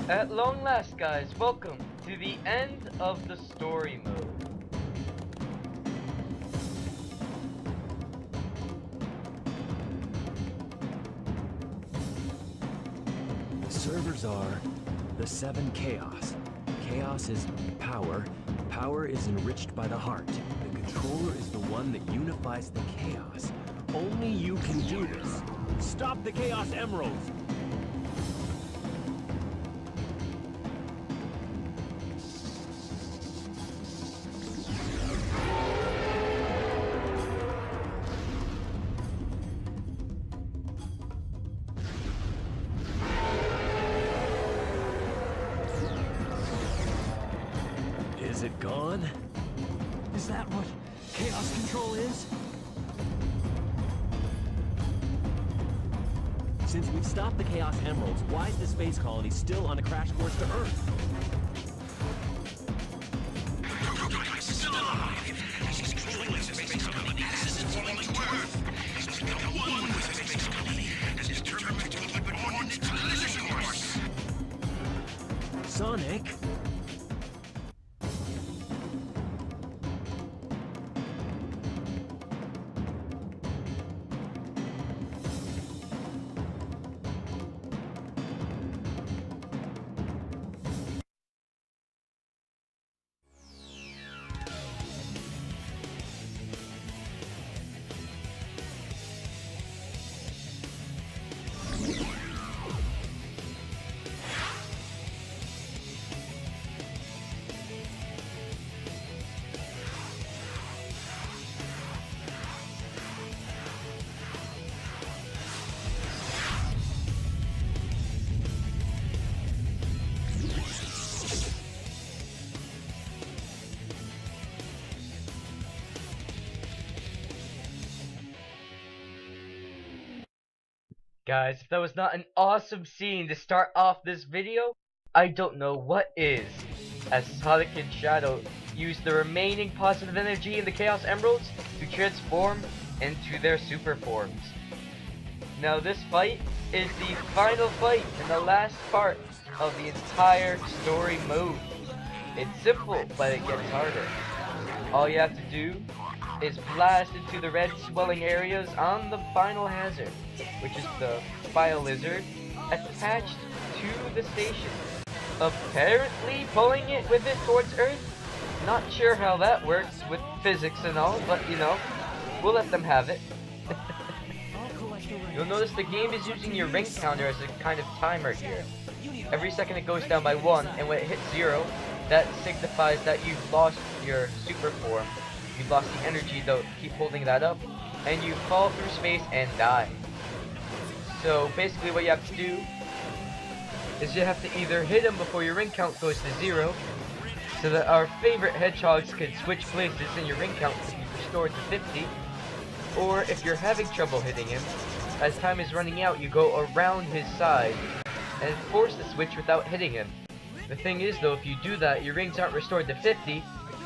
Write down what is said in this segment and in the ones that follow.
At long last, guys, welcome to the end of the story mode. The servers are the 7 chaos. Chaos is power. Power is enriched by the heart. The controller is the one that unifies the chaos. Only you can do this. Stop the chaos emeralds! Is it gone? Is that what chaos control is? Since we've stopped the Chaos Emeralds, why is the space colony still on a crash course to Earth? Sonic? Guys, if that was not an awesome scene to start off this video, I don't know what is. As Sonic and Shadow use the remaining positive energy in the Chaos Emeralds to transform into their super forms. Now this fight is the final fight in the last part of the entire story mode. It's simple, but it gets harder. All you have to do is blast into the red swelling areas on the final hazard, which is the fire lizard attached to the station, apparently pulling it with it towards Earth. Not sure how that works with physics and all, but you know, we'll let them have it. You'll notice the game is using your ring counter as a kind of timer here. Every second it goes down by 1, and when it hits 0, that signifies that you've lost your super form. You've lost the energy, though. Keep holding that up, and you fall through space and die. So basically what you have to do is you have to either hit him before your ring count goes to 0, so that our favorite hedgehogs can switch places and your ring count can be restored to 50, or if you're having trouble hitting him, as time is running out, you go around his side and force the switch without hitting him. The thing is, though, if you do that, your rings aren't restored to 50,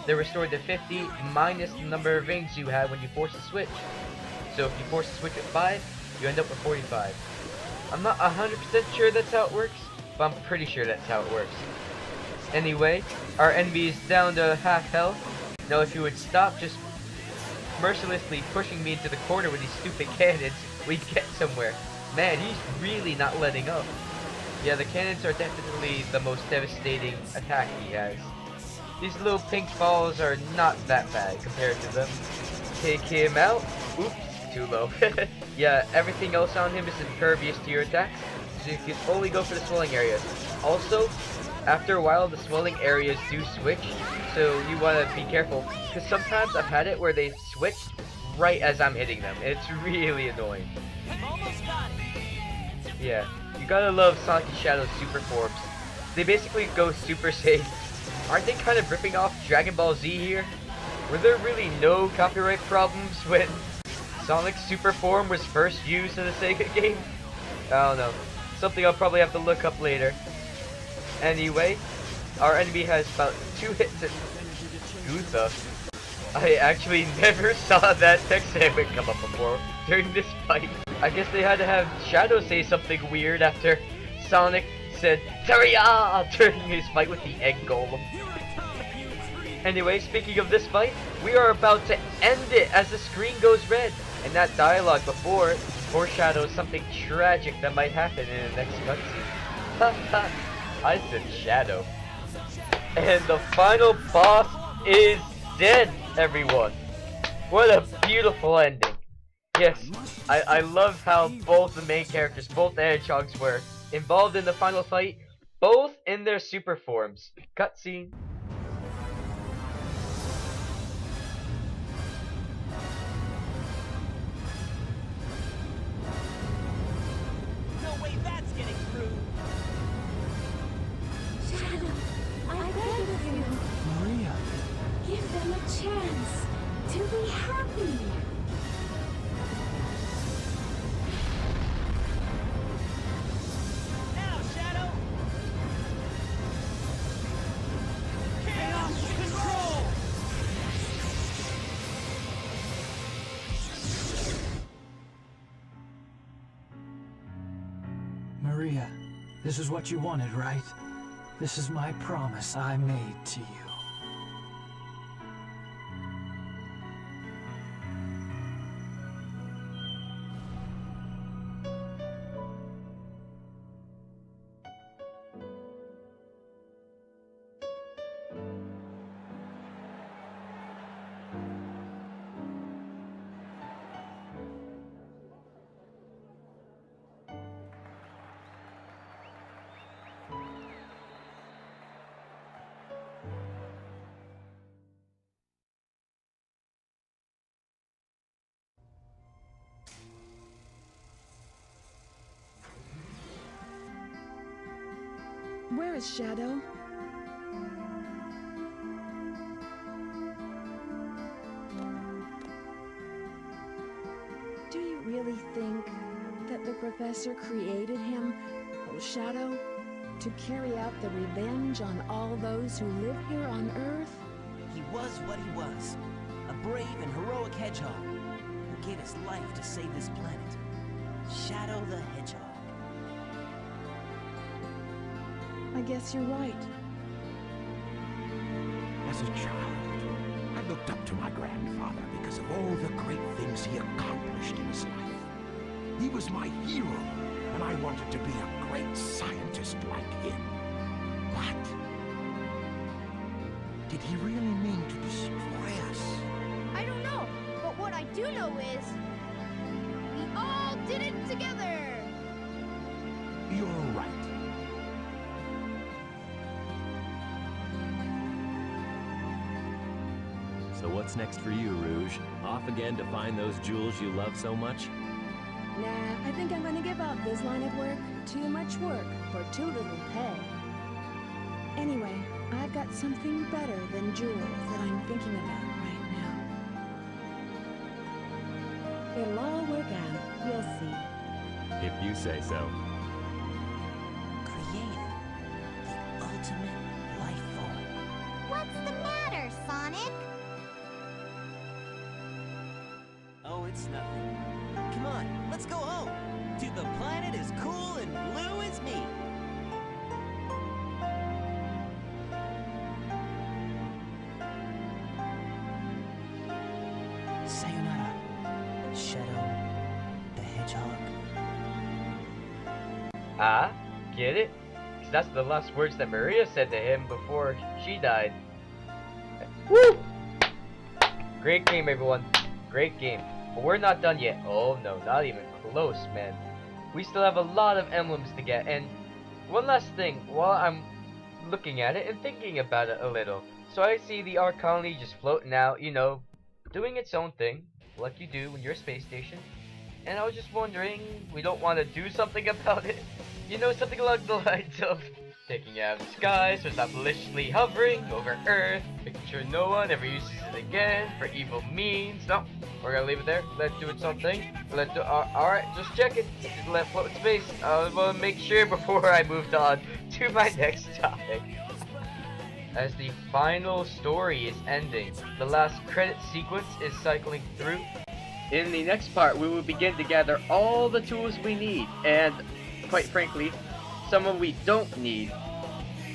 they're restored to 50 minus the number of rings you had when you force the switch. So if you force the switch at 5, you end up with 45. I'm not 100% sure that's how it works, but I'm pretty sure that's how it works. Anyway, our enemy is down to half health. Now if you would stop just mercilessly pushing me into the corner with these stupid cannons, we'd get somewhere. Man, he's really not letting up. Yeah, the cannons are definitely the most devastating attack he has. These little pink balls are not that bad compared to them. Take him out. Oops, too low. Yeah, everything else on him is impervious to your attacks, so you can only go for the swelling areas. Also, after a while, the swelling areas do switch, so you want to be careful, because sometimes I've had it where they switched right as I'm hitting them. It's really annoying. Yeah, you gotta love Sonic and Shadow's super forms. They basically go Super Saiyan. Aren't they kind of ripping off Dragon Ball Z here? Were there really no copyright problems when Sonic's super form was first used in a Sega game? I don't know. Something I'll probably have to look up later. Anyway, our enemy has about 2 hits at Gutha. I actually never saw that text segment come up before during this fight. I guess they had to have Shadow say something weird after Sonic said, "Taria!" during his fight with the egg golem. Anyway, speaking of this fight, we are about to end it as the screen goes red, and that dialogue before foreshadows something tragic that might happen in the next cutscene. I said shadow. And the final boss is dead, everyone. What a beautiful ending. Yes, I love how both the main characters, both the hedgehogs, were involved in the final fight, both in their super forms. Cutscene. No way that's getting through. Shadow, I beg of you, Maria. give them a chance to be happy. Now, Shadow. Chaos control. Maria, this is what you wanted, right? This is my promise I made to you. Where is Shadow? Do you really think that the professor created him, oh Shadow, to carry out the revenge on all those who live here on Earth? He was what he was. A brave and heroic hedgehog who gave his life to save this planet. Shadow the Hedgehog. I guess you're right. As a child, I looked up to my grandfather because of all the great things he accomplished in his life. He was my hero, and I wanted to be a great scientist like him. But did he really mean to destroy us? I don't know, but what I do know is we all did it together. You're right. So what's next for you, Rouge? Off again to find those jewels you love so much? Nah, I think I'm gonna give up this line of work. Too much work for too little pay. Anyway, I've got something better than jewels that I'm thinking about right now. It'll all work out, you'll see. If you say so. Created the ultimate life form. What's the matter, Sonic? Oh, it's nothing. Come on, let's go home. To the planet as cool and blue as me. Sayonara, Shadow the Hedgehog. Ah, get it? 'Cause that's the last words that Maria said to him before she died. Woo! Great game, everyone. Great game. But we're not done yet. Oh no, not even close, man. We still have a lot of emblems to get. And one last thing, while I'm looking at it and thinking about it a little. So I see the Ark colony just floating out, you know, doing its own thing, like you do when you're a space station. And I was just wondering, we don't want to do something about it? You know, something along the lines of taking it out of the sky, so it's not maliciously hovering over Earth, making sure no one ever uses it again for evil means. No, we're gonna leave it there. Let it do its own thing. Let it alright, just check it. Just let it float in space. I want to make sure before I moved on to my next topic. As the final story is ending, the last credit sequence is cycling through. In the next part, we will begin to gather all the tools we need, and quite frankly, someone we don't need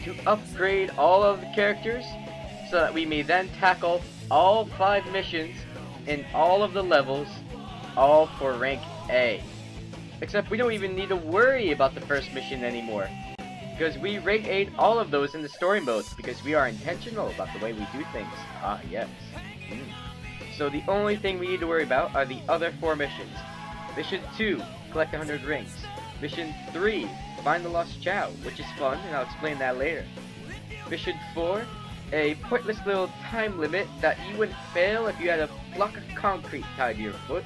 to upgrade all of the characters so that we may then tackle all 5 missions in all of the levels, all for rank A. Except we don't even need to worry about the first mission anymore, because we rank 8 all of those in the story modes because we are intentional about the way we do things. Ah, yes. So the only thing we need to worry about are the other 4 missions. Mission 2, collect 100 rings. Mission 3, find the lost Chao, which is fun, and I'll explain that later. Mission 4, a pointless little time limit that you wouldn't fail if you had a block of concrete tied to your foot.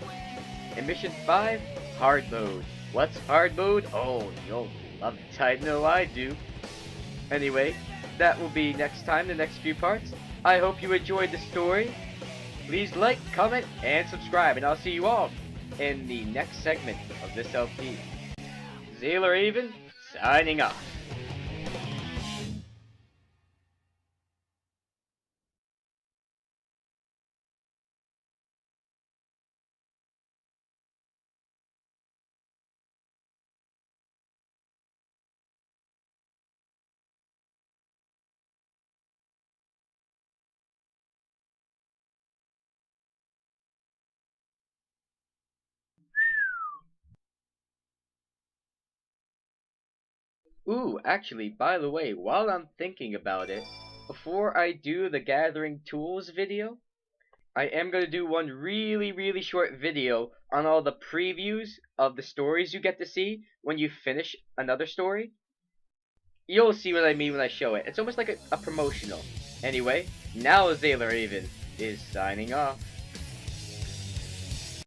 And Mission 5, hard mode. What's hard mode? Oh, you'll love it. I know I do. Anyway, that will be next time, the next few parts. I hope you enjoyed the story. Please like, comment, and subscribe, and I'll see you all in the next segment of this LP. Zaler Avon, signing off. Ooh, actually, by the way, while I'm thinking about it, before I do the gathering tools video, I am going to do one really short video on all the previews of the stories you get to see when you finish another story. You'll see what I mean when I show it. It's almost like a promotional. Anyway, now Zaler Avon is signing off.